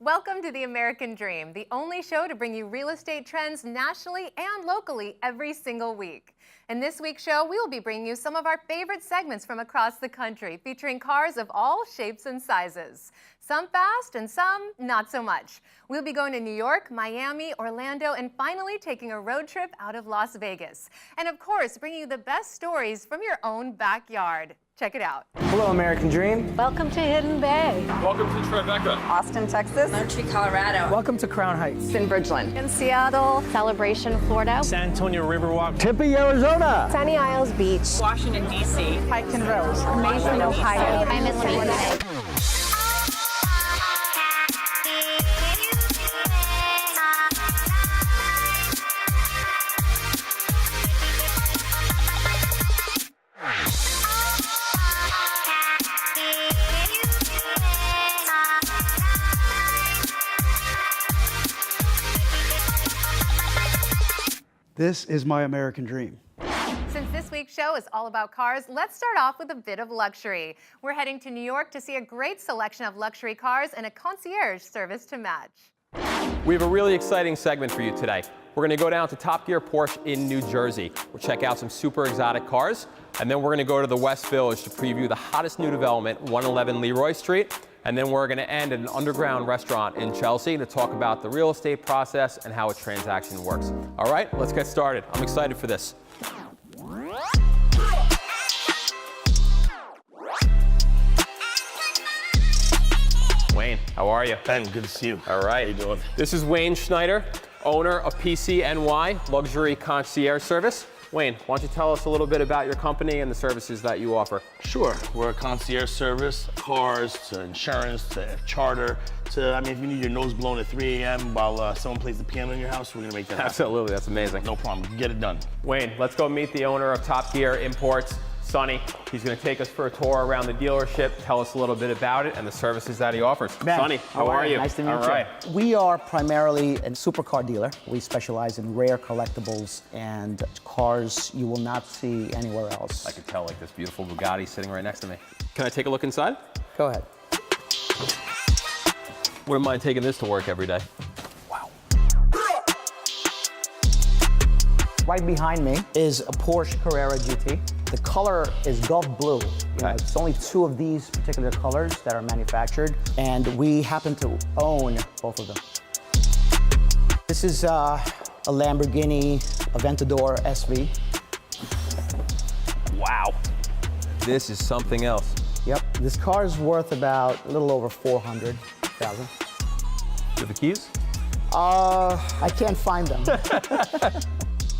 Welcome to The American Dream, the only show to bring you real estate trends nationally and locally every single week. In this week's show, we will be bringing you some of our favorite segments from across the country, featuring cars of all shapes and sizes. Some fast and some not so much. We'll be going to New York, Miami, Orlando, and finally taking a road trip out of Las Vegas. And of course, bringing you the best stories from your own backyard. Check it out. Hello, American Dream. Welcome to Hidden Bay. Welcome to Tribeca. Austin, Texas. Montreal, Colorado. Welcome to Crown Heights. In Bridgeland. In Seattle. Celebration, Florida. San Antonio Riverwalk. Tempe, Arizona. Sunny Isles Beach. Washington, D.C. Pike and Rose. Mason, Ohio. I'm in Winnipeg. This is my American dream. Since this week's show is all about cars, let's start off with a bit of luxury. We're heading to New York to see a great selection of luxury cars and a concierge service to match. We have a really exciting segment for you today. We're going to go down to Top Gear Porsche in New Jersey. We'll check out some super exotic cars, and then we're going to go to the West Village to preview the hottest new development, 111 Leroy Street. And then we're going to end at an underground restaurant in Chelsea to talk about the real estate process and how a transaction works. All right, let's get started. I'm excited for this. Wayne, how are you? Ben, good to see you. All right. How you doing? This is Wayne Schneider, owner of PCNY Luxury Concierge Service. Wayne, why don't you tell us a little bit about your company and the services that you offer? Sure. We're a concierge service, cars, to insurance, to charter, to, if you need your nose blown at 3 a.m. while someone plays the piano in your house, we're going to make that happen. Absolutely, that's amazing. No problem. Get it done. Wayne, let's go meet the owner of Top Gear Imports, Sonny. He's going to take us for a tour around the dealership, tell us a little bit about it and the services that he offers. Ben, Sonny, how are you? Nice to meet you. All right. We are primarily a supercar dealer. We specialize in rare collectibles and cars you will not see anywhere else. I can tell, like this beautiful Bugatti sitting right next to me. Can I take a look inside? Go ahead. Wouldn't mind taking this to work every day. Wow. Right behind me is a Porsche Carrera GT. The color is Gulf Blue. It's only 2 of these particular colors that are manufactured, and we happen to own both of them. This is a Lamborghini Aventador SV. Wow. This is something else. Yep, this car is worth about a little over $400,000. You have the keys? I can't find them.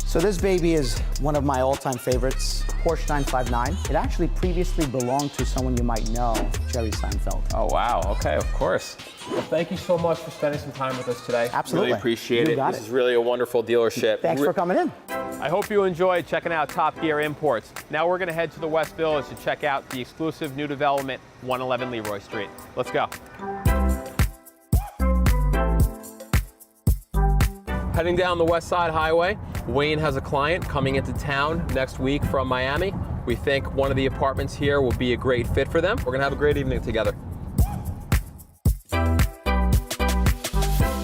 So this baby is one of my all-time favorites, Porsche 959. It actually previously belonged to someone you might know, Jerry Seinfeld. Oh, wow. Okay, of course. Well, thank you so much for spending some time with us today. Absolutely. Really appreciate it. This is really a wonderful dealership. Thanks for coming in. I hope you enjoyed checking out Top Gear Imports. Now we're going to head to the West Village to check out the exclusive new development, 111 Leroy Street. Let's go. Heading down the West Side Highway, Wayne has a client coming into town next week from Miami. We think one of the apartments here will be a great fit for them. We're going to have a great evening together.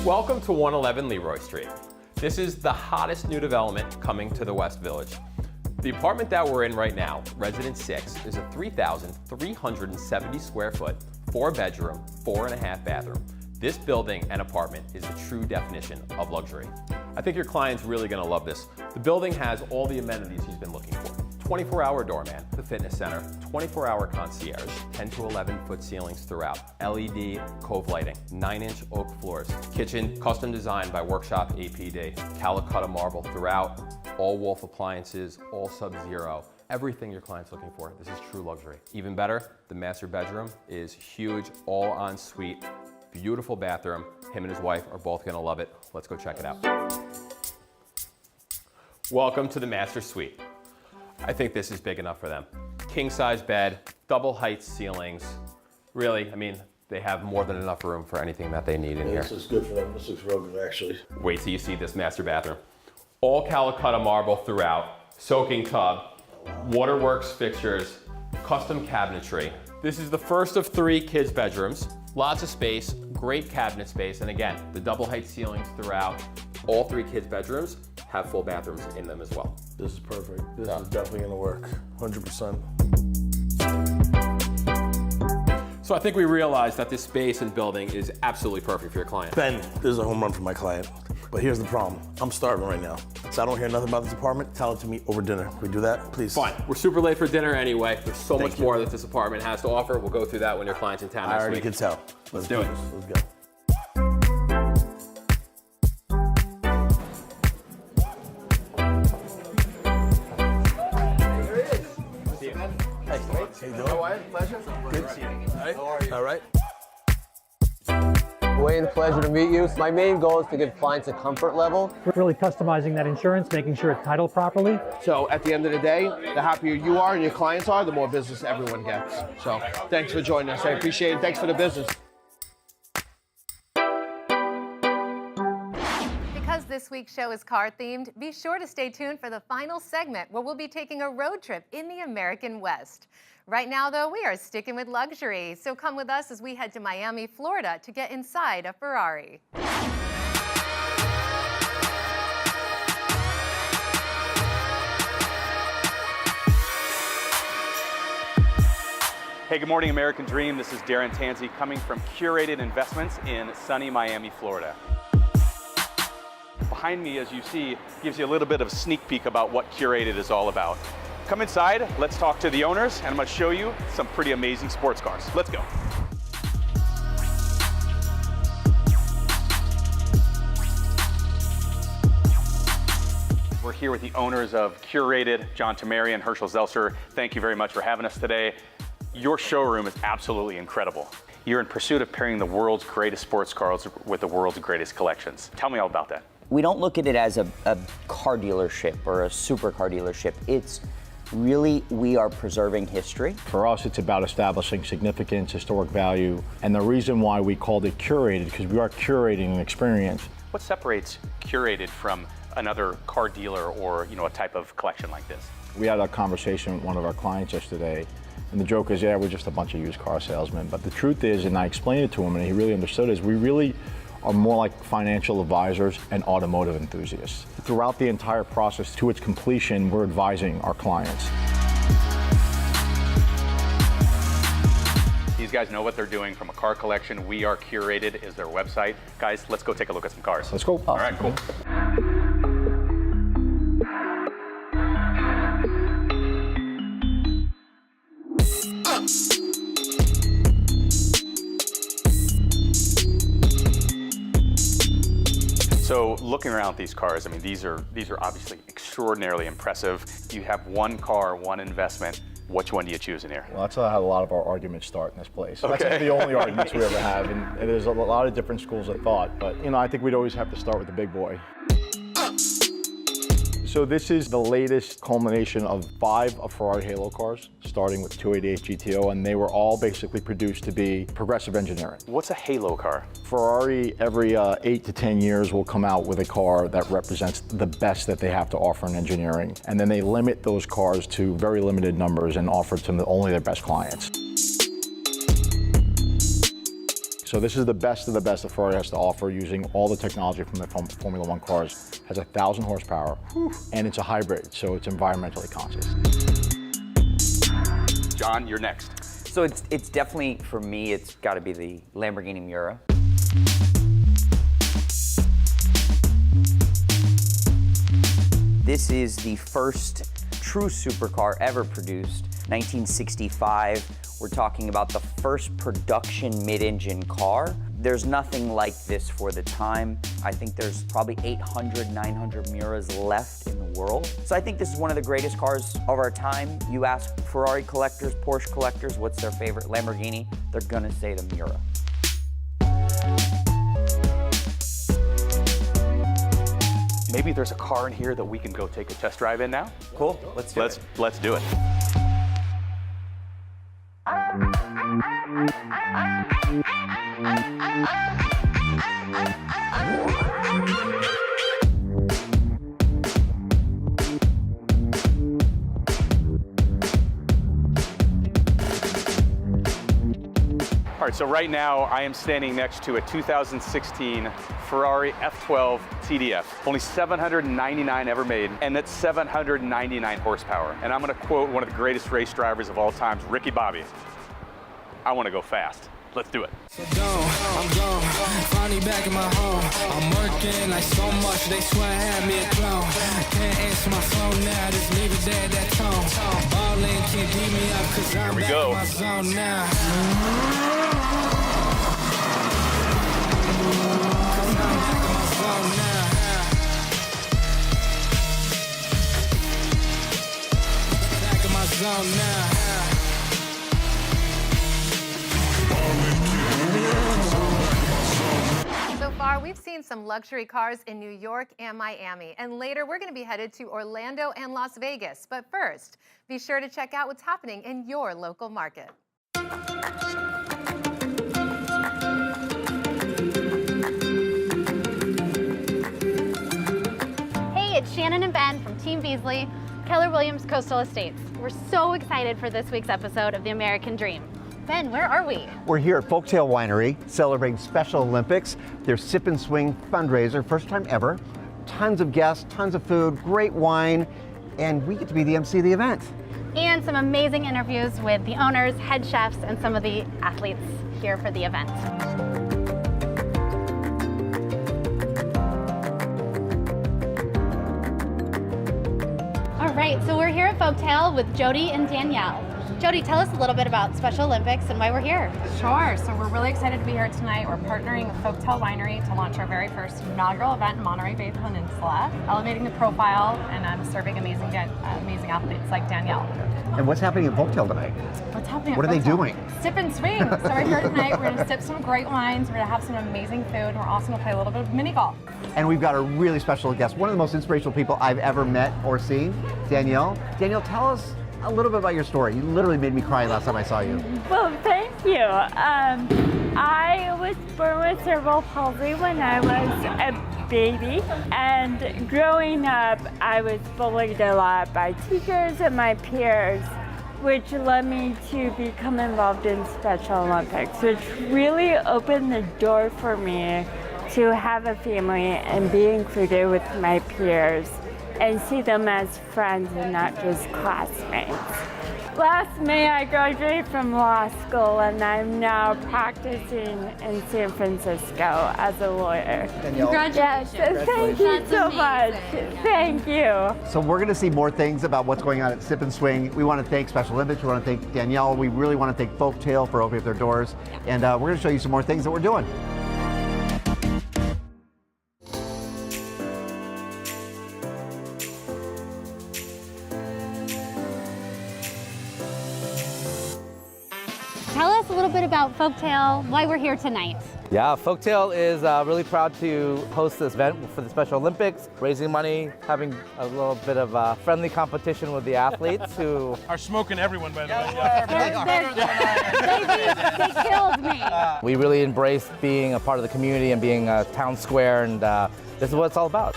Welcome to 111 Leroy Street. This is the hottest new development coming to the West Village. The apartment that we're in right now, Residence 6, is a 3,370 square foot, 4-bedroom, 4.5 bathroom. This building and apartment is the true definition of luxury. I think your client's really going to love this. The building has all the amenities he's been looking for. 24-hour doorman, the fitness center, 24-hour concierge, 10 to 11-foot ceilings throughout, LED cove lighting, 9-inch oak floors, kitchen custom designed by Workshop APD, Calcutta marble throughout, all Wolf appliances, all Sub-Zero. Everything your client's looking for. This is true luxury. Even better, the master bedroom is huge, all en suite. Beautiful bathroom. Him and his wife are both gonna love it. Let's go check it out. Welcome to the master suite. I think this is big enough for them. King size bed, double height ceilings. Really, they have more than enough room for anything that they need in here. This is good for them. This looks real good, actually. Wait till you see this master bathroom. All Calcutta marble throughout, soaking tub, waterworks fixtures, custom cabinetry. This is the first of 3 kids' bedrooms. Lots of space, great cabinet space, and again, the double height ceilings throughout. All 3 kids' bedrooms have full bathrooms in them as well. This is perfect. This is definitely gonna work, 100%. So I think we realized that this space and building is absolutely perfect for your client. Ben, this is a home run for my client. But here's the problem. I'm starving right now. So I don't hear nothing about this apartment. Tell it to me over dinner. Can we do that, please? Fine. We're super late for dinner anyway. There's so Thank much you. more that this apartment has to offer. We'll go through that when your client's in town I next already week. can tell. Let's do it. this. Let's go. How you doing? Pleasure. Good to see you. All right. All right. Wayne, pleasure to meet you. My main goal is to give clients a comfort level. We're really customizing that insurance, making sure it's titled properly. So at the end of the day, the happier you are and your clients are, the more business everyone gets. So thanks for joining us. I appreciate it. Thanks for the business. Because this week's show is car themed, be sure to stay tuned for the final segment where we'll be taking a road trip in the American West. Right now, though, we are sticking with luxury, so come with us as we head to Miami, Florida to get inside a Ferrari. Hey, good morning, American Dream. This is Darin Tansey coming from Curated Investments in sunny Miami, Florida. Behind me, as you see, gives you a little bit of a sneak peek about what Curated is all about. Come inside, let's talk to the owners, and I'm going to show you some pretty amazing sports cars. Let's go. We're here with the owners of Curated, John Temperian, Hershel Zelcer. Thank you very much for having us today. Your showroom is absolutely incredible. You're in pursuit of pairing the world's greatest sports cars with the world's greatest collections. Tell me all about that. We don't look at it as a car dealership or a supercar dealership. It's really, we are preserving history. For us, it's about establishing significance, historic value, and the reason why we called it Curated, because we are curating an experience. What separates Curated from another car dealer or a type of collection like this? We had a conversation with one of our clients yesterday, and the joke is, yeah, we're just a bunch of used car salesmen. But the truth is, and I explained it to him, and he really understood, is we really are more like financial advisors and automotive enthusiasts. Throughout the entire process to its completion, we're advising our clients. These guys know what they're doing from a car collection. We Are Curated is their website. Guys, let's go take a look at some cars. Let's go. All right, cool. So looking around at these cars, I mean, these are obviously extraordinarily impressive. You have one car, one investment. Which one do you choose in here? Well, that's how a lot of our arguments start in this place. Okay. That's the only arguments we ever have, and there's a lot of different schools of thought, but I think we'd always have to start with the big boy. So this is the latest culmination of 5 of Ferrari Halo cars, starting with 288 GTO, and they were all basically produced to be progressive engineering. What's a Halo car? Ferrari, every 8 to 10 years, will come out with a car that represents the best that they have to offer in engineering. And then they limit those cars to very limited numbers and offer to only their best clients. So this is the best of the best that Ferrari has to offer, using all the technology from the Formula One cars. Has 1,000 horsepower, and it's a hybrid, so it's environmentally conscious. John, you're next. So it's definitely, for me, it's got to be the Lamborghini Miura. This is the first true supercar ever produced, 1965. We're talking about the first production mid-engine car. There's nothing like this for the time. I think there's probably 800, 900 Miuras left in the world. So I think this is one of the greatest cars of our time. You ask Ferrari collectors, Porsche collectors, what's their favorite Lamborghini? They're gonna say the Miura. Maybe there's a car in here that we can go take a test drive in now? Cool, let's do it. Let's do it. All right, so right now I am standing next to a 2016 Ferrari F12 TDF. Only 799 ever made, and that's 799 horsepower. And I'm gonna quote one of the greatest race drivers of all time, Ricky Bobby. I wanna go fast. Let's do it. So I'm gone, finally back in my home. I'm working like so much, they swear I had me a clone. Can't answer my phone now, just leave it there, that tone. Ballin' can't beat me up, cause I'm back in my zone now. Cause I'm back in my zone now. Back in my zone now. So far, we've seen some luxury cars in New York and Miami, and later we're going to be headed to Orlando and Las Vegas. But first, be sure to check out what's happening in your local market. Hey, it's Shannon and Ben from Team Beesley, Keller Williams Coastal Estates. We're so excited for this week's episode of The American Dream. Ben, where are we? We're here at Folktale Winery celebrating Special Olympics, their Sip and Swing fundraiser, first time ever. Tons of guests, tons of food, great wine, and we get to be the MC of the event. And some amazing interviews with the owners, head chefs, and some of the athletes here for the event. All right, so we're here at Folktale with Jodie and Danielle. Jodie, tell us a little bit about Special Olympics and why we're here. Sure. So we're really excited to be here tonight. We're partnering with Folktale Winery to launch our very first inaugural event in Monterey Bay Peninsula, elevating the profile and serving amazing athletes like Danielle. And what's happening at Folktale tonight? What's happening? What are they doing? Sip and swing. So we're here tonight. We're going to sip some great wines. We're going to have some amazing food. And we're also going to play a little bit of mini golf. And we've got a really special guest, one of the most inspirational people I've ever met or seen, Danielle. Danielle, tell us a little bit about your story. You literally made me cry last time I saw you. Well, thank you. I was born with cerebral palsy when I was a baby, and growing up, I was bullied a lot by teachers and my peers, which led me to become involved in Special Olympics, which really opened the door for me to have a family and be included with my peers and see them as friends and not just classmates. Last May, I graduated from law school, and I'm now practicing in San Francisco as a lawyer. Congratulations. Yes, thank you so much. Thank you. So we're going to see more things about what's going on at Sip and Swing. We want to thank Special Olympics. We want to thank Danielle. We really want to thank Folktale for opening up their doors. And we're going to show you some more things that we're doing. Tell us a little bit about Folktale, why we're here tonight. Yeah, Folktale is really proud to host this event for the Special Olympics, raising money, having a little bit of a friendly competition with the athletes who are smoking everyone, by the way. They killed me. We really embrace being a part of the community and being a town square, and this is what it's all about.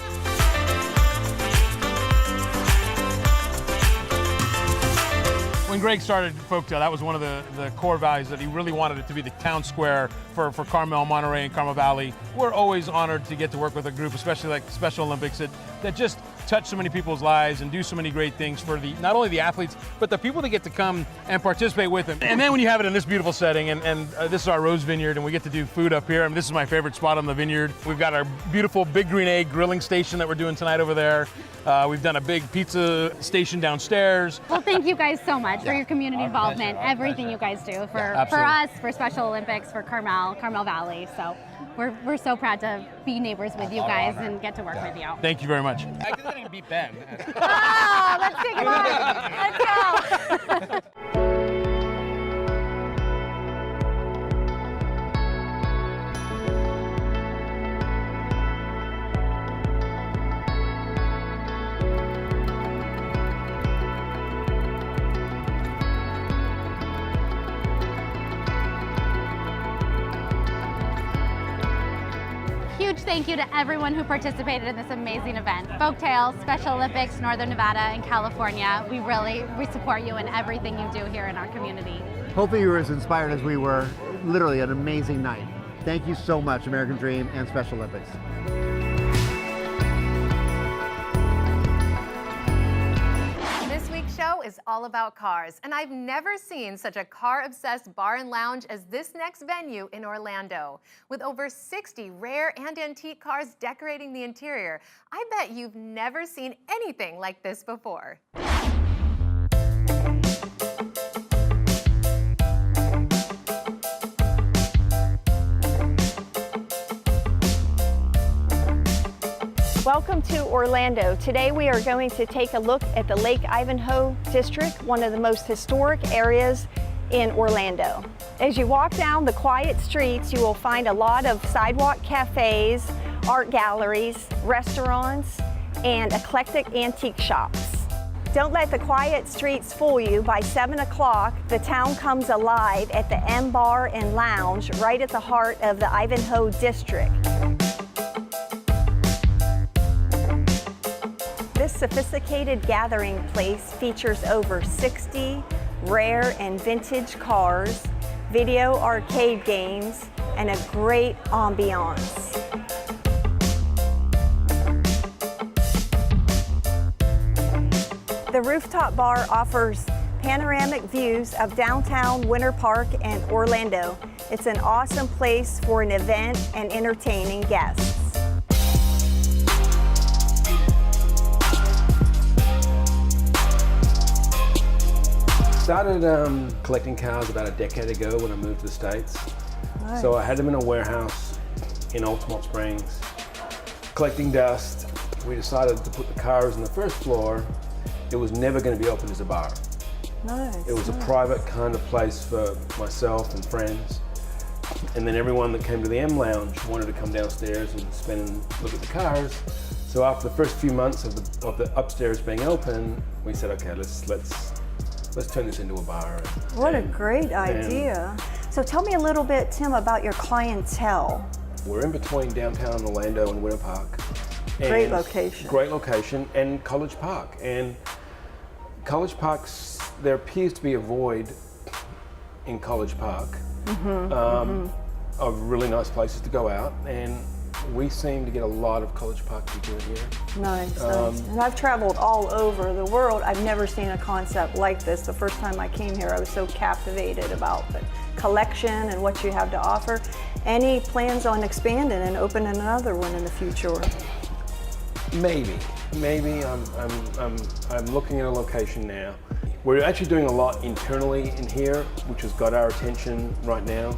When Greg started Folktale, that was one of the core values, that he really wanted it to be the town square for Carmel, Monterey, and Carmel Valley. We're always honored to get to work with a group, especially like Special Olympics, that just touch so many people's lives and do so many great things for not only the athletes, but the people that get to come and participate with them. And then when you have it in this beautiful setting, and this is our rose vineyard, and we get to do food up here. I mean, this is my favorite spot on the vineyard. We've got our beautiful Big Green Egg grilling station that we're doing tonight over there. We've done a big pizza station downstairs. Well, thank you guys so much for your community involvement, everything you guys do for us, for Special Olympics, for Carmel Valley. So we're so proud to be neighbors with you guys and get to work with you. Thank you very much. I didn't beat Ben. Oh, let's take him on. Let's go. Huge thank you to everyone who participated in this amazing event. Folktale, Special Olympics, Northern Nevada, and California. We support you in everything you do here in our community. Hopefully you were as inspired as we were. literally an amazing night. Thank you so much, American Dream and Special Olympics. This week's show is all about cars, and I've never seen such a car-obsessed bar and lounge as this next venue in Orlando. With over 60 rare and antique cars decorating the interior, I bet you've never seen anything like this before. Welcome to Orlando. Today we are going to take a look at the Lake Ivanhoe District, one of the most historic areas in Orlando. As you walk down the quiet streets, you will find a lot of sidewalk cafes, art galleries, restaurants, and eclectic antique shops. Don't let the quiet streets fool you. By 7 o'clock, the town comes alive at the M Bar and Lounge right at the heart of the Ivanhoe District. This sophisticated gathering place features over 60 rare and vintage cars, video arcade games, and a great ambiance. The rooftop bar offers panoramic views of downtown Winter Park and Orlando. It's an awesome place for an event and entertaining guests. Started collecting cars about a decade ago when I moved to the States. Nice. So I had them in a warehouse in Altamont Springs, collecting dust. We decided to put the cars on the first floor. It was never going to be open as a bar. Nice. It was a private kind of place for myself and friends. And then everyone that came to the M Lounge wanted to come downstairs and look at the cars. So after the first few months of the upstairs being open, we said, okay, let's turn this into a bar. What a great idea. So tell me a little bit, Tim, about your clientele. We're in between downtown Orlando and Winter Park. Great location. Great location, and College Park. And College Park's, there appears to be a void in College Park of really nice places to go out. And we seem to get a lot of College Park people in here. Nice, nice. And I've traveled all over the world. I've never seen a concept like this. The first time I came here, I was so captivated about the collection and what you have to offer. Any plans on expanding and opening another one in the future? Maybe. I'm looking at a location now. We're actually doing a lot internally in here, which has got our attention right now.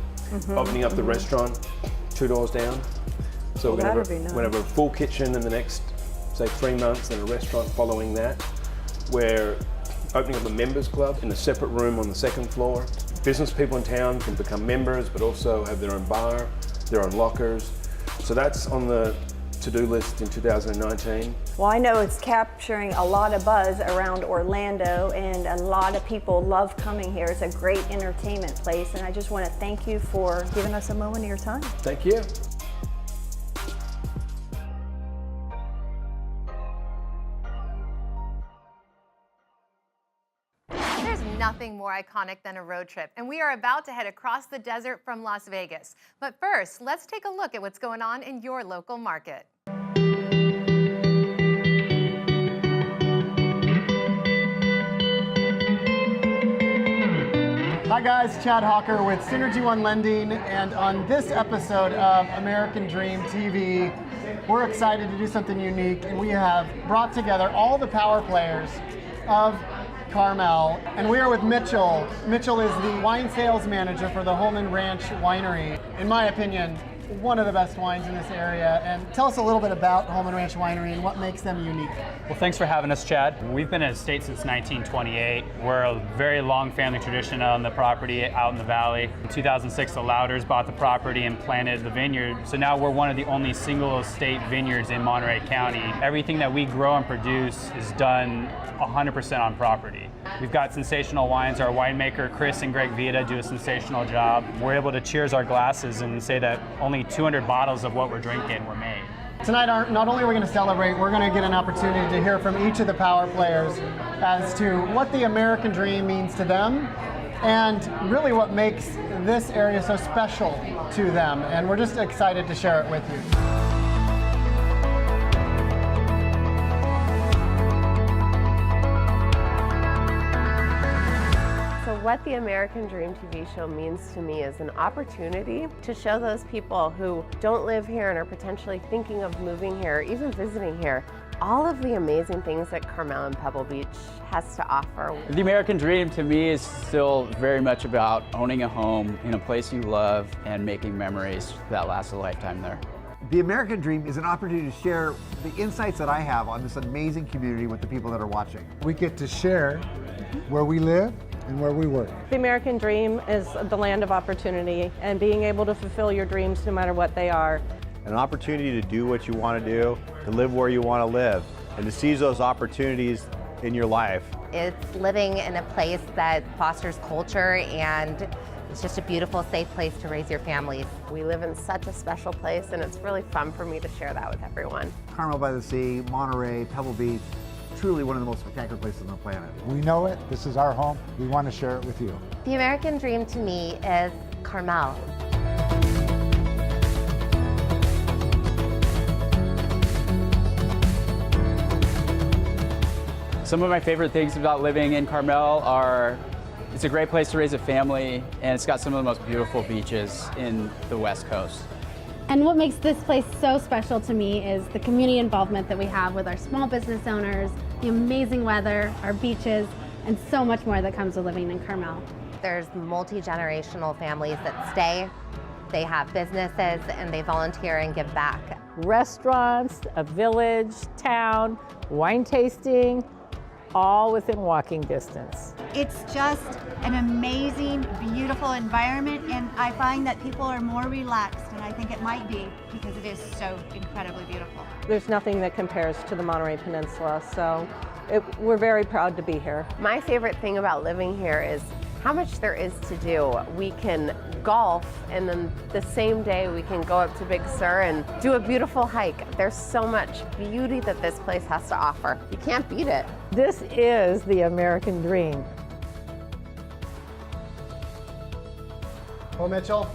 Opening up the restaurant 2 doors down. So we're going to have a full kitchen in the next, say, 3 months, and a restaurant following that. We're opening up a members club in a separate room on the second floor. Business people in town can become members, but also have their own bar, their own lockers. So that's on the to-do list in 2019. Well, I know it's capturing a lot of buzz around Orlando, and a lot of people love coming here. It's a great entertainment place, and I just want to thank you for giving us a moment of your time. Thank you. Nothing more iconic than a road trip, and we are about to head across the desert from Las Vegas. But first, let's take a look at what's going on in your local market. Hi guys, Chad Hawker with Synergy One Lending, and on this episode of American Dream TV, we're excited to do something unique, and we have brought together all the power players of Carmel, and we are with Mitchell. Mitchell is the wine sales manager for the Holman Ranch Winery. In my opinion, one of the best wines in this area. And tell us a little bit about Holman Ranch Winery and what makes them unique. Well, thanks for having us, Chad. We've been in the state since 1928. We're a very long family tradition on the property out in the valley. In 2006, the Louders bought the property and planted the vineyard. So now we're one of the only single estate vineyards in Monterey County. Everything that we grow and produce is done 100% on property. We've got sensational wines. Our winemaker, Chris and Greg Vita, do a sensational job. We're able to cheers our glasses and say that only 200 bottles of what we're drinking were made. Tonight, not only are we going to celebrate, we're going to get an opportunity to hear from each of the power players as to what the American dream means to them and really what makes this area so special to them. And we're just excited to share it with you. What the American Dream TV show means to me is an opportunity to show those people who don't live here and are potentially thinking of moving here, or even visiting here, all of the amazing things that Carmel and Pebble Beach has to offer. The American Dream to me is still very much about owning a home in a place you love and making memories that last a lifetime there. The American Dream is an opportunity to share the insights that I have on this amazing community with the people that are watching. We get to share where we live and where we work. The American Dream is the land of opportunity and being able to fulfill your dreams no matter what they are. An opportunity to do what you want to do, to live where you want to live, and to seize those opportunities in your life. It's living in a place that fosters culture, and it's just a beautiful, safe place to raise your families. We live in such a special place, and it's really fun for me to share that with everyone. Carmel by the Sea, Monterey, Pebble Beach, truly one of the most spectacular places on the planet. We know it, this is our home, we want to share it with you. The American Dream to me is Carmel. Some of my favorite things about living in Carmel are it's a great place to raise a family, and it's got some of the most beautiful beaches in the West Coast. And what makes this place so special to me is the community involvement that we have with our small business owners, the amazing weather, our beaches, and so much more that comes with living in Carmel. There's multi-generational families that stay, they have businesses, and they volunteer and give back. Restaurants, a village, town, wine tasting, all within walking distance. It's just an amazing, beautiful environment, and I find that people are more relaxed, and I think it might be because it is so incredibly beautiful. There's nothing that compares to the Monterey Peninsula, so we're very proud to be here. My favorite thing about living here is how much there is to do. We can golf, and then the same day we can go up to Big Sur and do a beautiful hike. There's so much beauty that this place has to offer. You can't beat it. This is the American Dream. Well, Mitchell,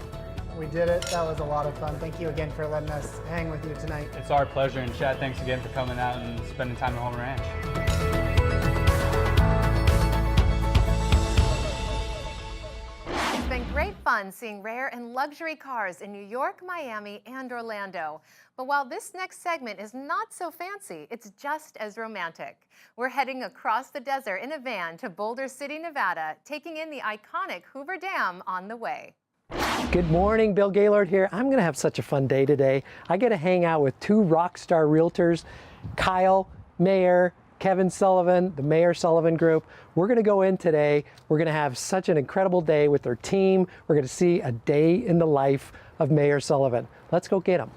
we did it. That was a lot of fun. Thank you again for letting us hang with you tonight. It's our pleasure, and Chad, thanks again for coming out and spending time at Home Ranch. It's been great fun seeing rare and luxury cars in New York, Miami, and Orlando. But while this next segment is not so fancy, it's just as romantic. We're heading across the desert in a van to Boulder City, Nevada, taking in the iconic Hoover Dam on the way. Good morning, Bill Gaylord here. I'm gonna have such a fun day today. I get to hang out with two rock star realtors, Kyle Mayer, Kevin Sullivan, the Mayer Sullivan Group. We're gonna go in today. We're gonna have such an incredible day with their team. We're gonna see a day in the life of Mayer Sullivan. Let's go get them.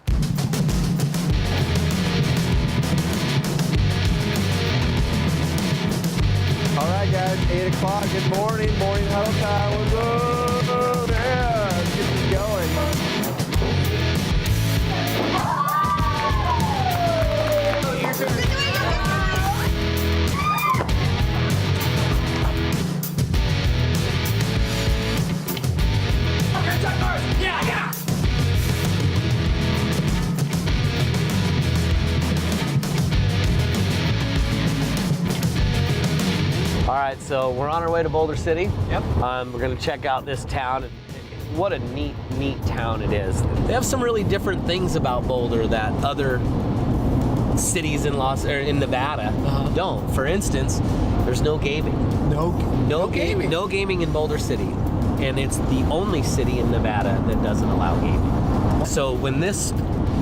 All right, guys, 8 o'clock. Good morning. Morning huddle time. What's up? Yeah, let's get this going. All right, so we're on our way to Boulder City. Yep. We're gonna check out this town. What a neat town it is. They have some really different things about Boulder that other cities in Nevada don't. For instance, there's no gaming. No gaming. No gaming in Boulder City, and it's the only city in Nevada that doesn't allow gaming. So when this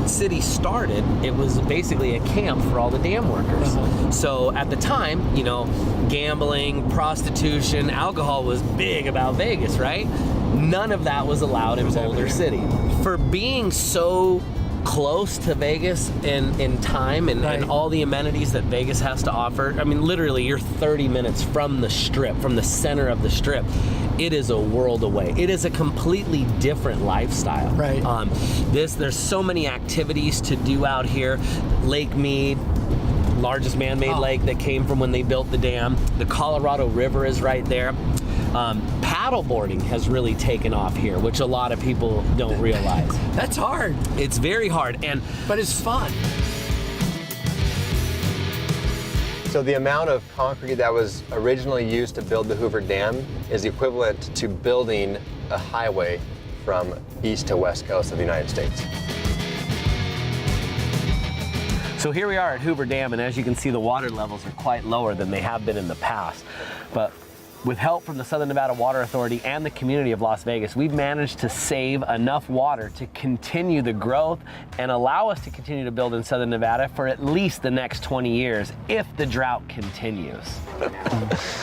city started, it was basically a camp for all the dam workers. So at the time, you know, gambling, prostitution, alcohol was big about Vegas, right? None of that was allowed in Boulder City. For being so close to Vegas in time and all the amenities that Vegas has to offer, I mean, literally you're 30 minutes from the strip, from the center of the strip. It is a world away. It is a completely different lifestyle. Right. There's so many activities to do out here. Lake Mead, largest man-made lake that came from when they built the dam. The Colorado River is right there. Paddleboarding has really taken off here, which a lot of people don't realize. That's hard. It's very hard, but it's fun. So the amount of concrete that was originally used to build the Hoover Dam is equivalent to building a highway from east to west coast of the United States. So here we are at Hoover Dam, and as you can see, the water levels are quite lower than they have been in the past. But with help from the Southern Nevada Water Authority and the community of Las Vegas, we've managed to save enough water to continue the growth and allow us to continue to build in Southern Nevada for at least the next 20 years if the drought continues.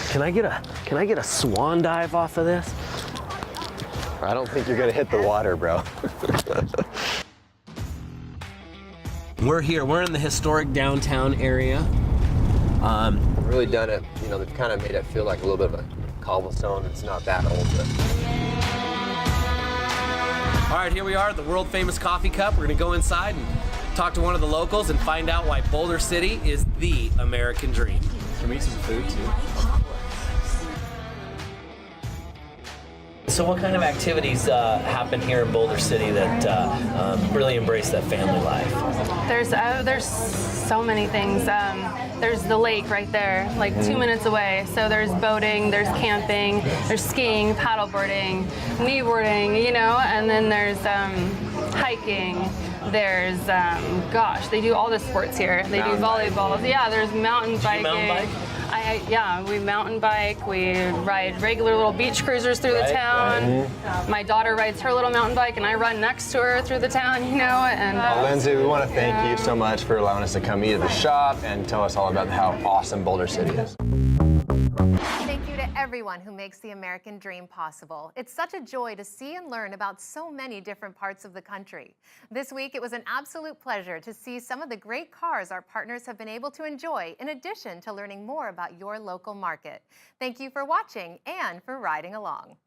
Can I get a swan dive off of this? I don't think you're gonna hit the water, bro. We're here, we're in the historic downtown area. Really done it, you know, they've kind of made it feel like a little bit of a cobblestone. It's not that old, but. All right, here we are at the world famous coffee cup. We're gonna go inside and talk to one of the locals and find out why Boulder City is the American dream. Can we eat some food too? So what kind of activities happen here in Boulder City that really embrace that family life? There's so many things. There's the lake right there, like 2 minutes away. So there's boating, there's camping, there's skiing, paddleboarding, kneeboarding, you know, and then there's hiking. There's, gosh, they do all the sports here. They do volleyball. Yeah, there's mountain biking. Mountain bike? Yeah, we mountain bike, we ride regular little beach cruisers through the town. My daughter rides her little mountain bike and I run next to her through the town, you know. And Lindsay, we want to thank you so much for allowing us to come eat at the shop and tell us all about how awesome Boulder City is. Thank you to everyone who makes the American dream possible. It's such a joy to see and learn about so many different parts of the country. This week, it was an absolute pleasure to see some of the great cars our partners have been able to enjoy, in addition to learning more about your local market. Thank you for watching and for riding along.